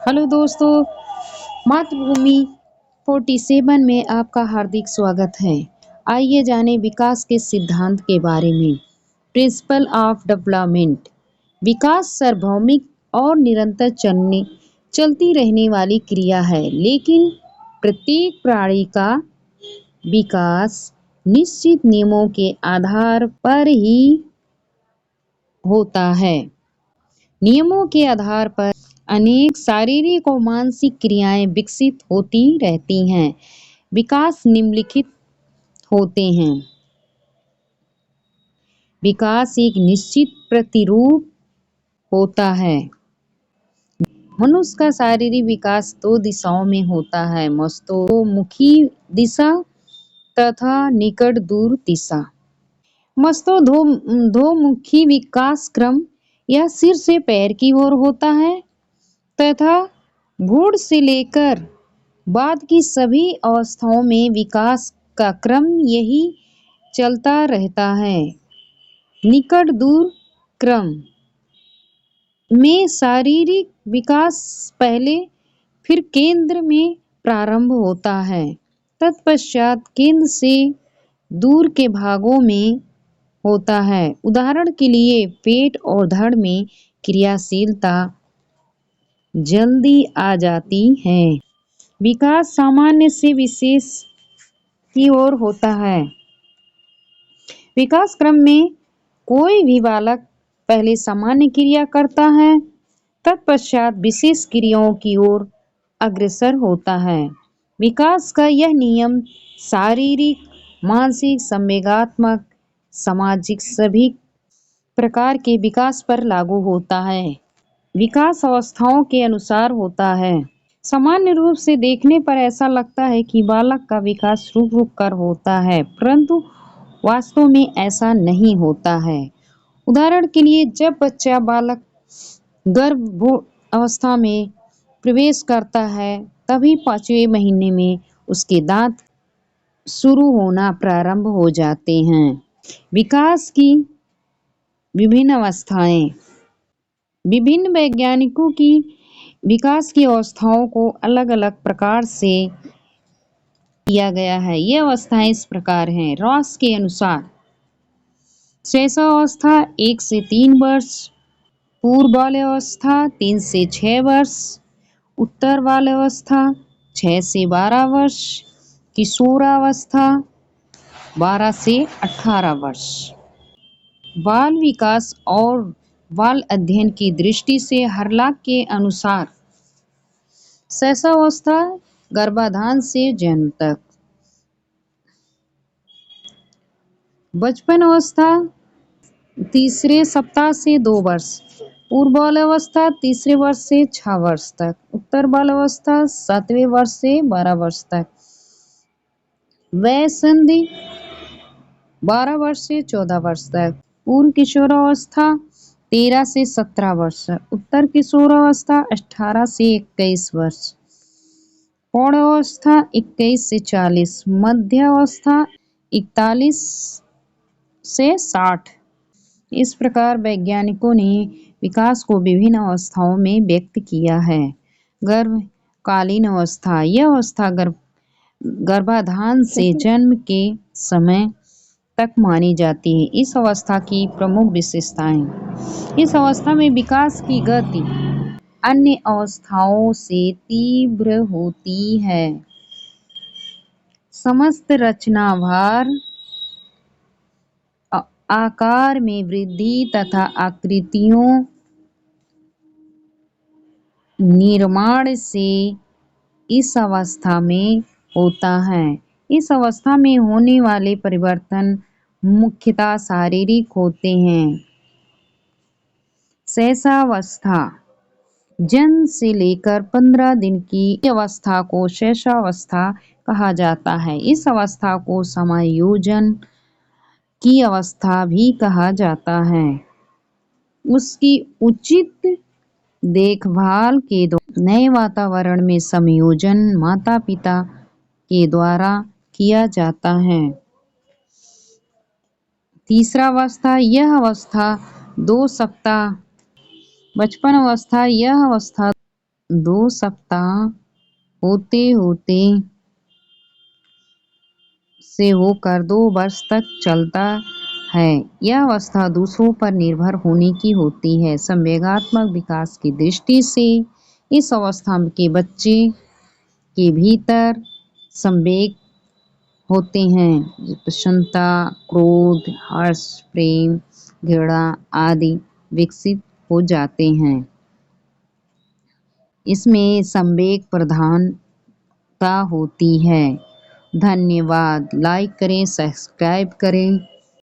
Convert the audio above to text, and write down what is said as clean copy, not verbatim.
Hello दोस्तों, मातृभूमि 47 में आपका हार्दिक स्वागत है। आइए जानें विकास के सिद्धांत के बारे में। Principle of development. विकास सार्वभौमिक और निरंतर चलती रहने वाली क्रिया है, लेकिन प्रत्येक प्राणी का विकास निश्चित नियमों के आधार पर ही होता है। नियमों के आधार पर अनेक शारीरिक और मानसिक क्रियाएं विकसित होती रहती हैं। विकास निम्नलिखित होते हैं। विकास एक निश्चित प्रतिरूप होता है। मनुष्य का शारीरिक विकास दो दिशाओं में होता है, मस्तोन्मुखी दिशा तथा निकट दूर दिशा। मस्तोन्मुखी विकास क्रम यह सिर से पैर की ओर होता है तथा भ्रूण से लेकर बाद की सभी अवस्थाओं में विकास का क्रम यही चलता रहता है। निकट दूर क्रम में शारीरिक विकास पहले फिर केंद्र में प्रारंभ होता है, तत्पश्चात केंद्र से दूर के भागों में होता है। उदाहरण के लिए पेट और धड़ में क्रियाशीलता जल्दी आ जाती है। विकास सामान्य से विशेष की ओर होता है। विकास क्रम में कोई भी बालक पहले सामान्य क्रिया करता है, तत्पश्चात विशेष क्रियाओं की ओर अग्रसर होता है। विकास का यह नियम शारीरिक, मानसिक, संवेगात्मक, सामाजिक सभी प्रकार के विकास पर लागू होता है। विकास अवस्थाओं के अनुसार होता है। सामान्य रूप से देखने पर ऐसा लगता है कि बालक का विकास रुक रुक कर होता है, परंतु वास्तव में ऐसा नहीं होता है। उदाहरण के लिए जब बच्चा बालक गर्भ अवस्था में प्रवेश करता है, तभी 5वें महीने में उसके दांत शुरू होना प्रारंभ हो जाते हैं। विकास की विभिन्न अवस्थाएं। विभिन्न वैज्ञानिकों की विकास की अवस्थाओं को अलग अलग प्रकार से किया गया है। ये अवस्थाएं इस प्रकार हैं। रॉस के अनुसार शैशवावस्था 1 से 3 वर्ष, पूर्व बाल्यावस्था 3 से 6 वर्ष, उत्तर बाल्यावस्था 6 से 12 वर्ष, किशोरावस्था 12 से 18 वर्ष। बाल विकास और बाल अध्ययन की दृष्टि से हरलाक के अनुसार शैशवावस्था गर्भाधान से जन्म तक, बचपन अवस्था तीसरे सप्ताह से 2 वर्ष, पूर्व बाल्यावस्था तीसरे वर्ष से 6 वर्ष तक, उत्तर बाल्यावस्था 7वें वर्ष से 12 वर्ष तक, वयस्संधि 12 वर्ष से 14 वर्ष तक, पूर्व किशोरावस्था 13 से 17 वर्ष, उत्तर किशोरावस्था 18 से 21 वर्ष, प्रौढ़ावस्था 21 से 40, मध्यावस्था 41 से 60। इस प्रकार वैज्ञानिकों ने विकास को विभिन्न अवस्थाओं में व्यक्त किया है। गर्भकालीन अवस्था। यह अवस्था गर्भाधान से जन्म के समय तक मानी जाती है। इस अवस्था की प्रमुख विशेषताएं। इस अवस्था में विकास की गति अन्य अवस्थाओं से तीव्र होती है। समस्त रचना, भार, आकार में वृद्धि तथा आकृतियों निर्माण से इस अवस्था में होता है। इस अवस्था में होने वाले परिवर्तन मुख्यतः शारीरिक होते हैं। शैशवावस्था। जन्म से लेकर 15 दिन की अवस्था को शैशवावस्था कहा जाता है। इस अवस्था को समायोजन की अवस्था भी कहा जाता है। उसकी उचित देखभाल के द्वारा नए वातावरण में समायोजन माता पिता के द्वारा किया जाता है। तीसरा अवस्था। यह अवस्था 2 सप्ताह। बचपन अवस्था। यह अवस्था 2 सप्ताह होते होते से होकर 2 वर्ष तक चलता है। यह अवस्था दूसरों पर निर्भर होने की होती है। संवेगात्मक विकास की दृष्टि से इस अवस्था के बच्चे के भीतर संवेग होते हैं। प्रसन्नता, क्रोध, हर्ष, प्रेम, घृणा आदि विकसित हो जाते हैं। इसमें संवेग प्रधानता होती है। धन्यवाद। लाइक करें, सब्सक्राइब करें।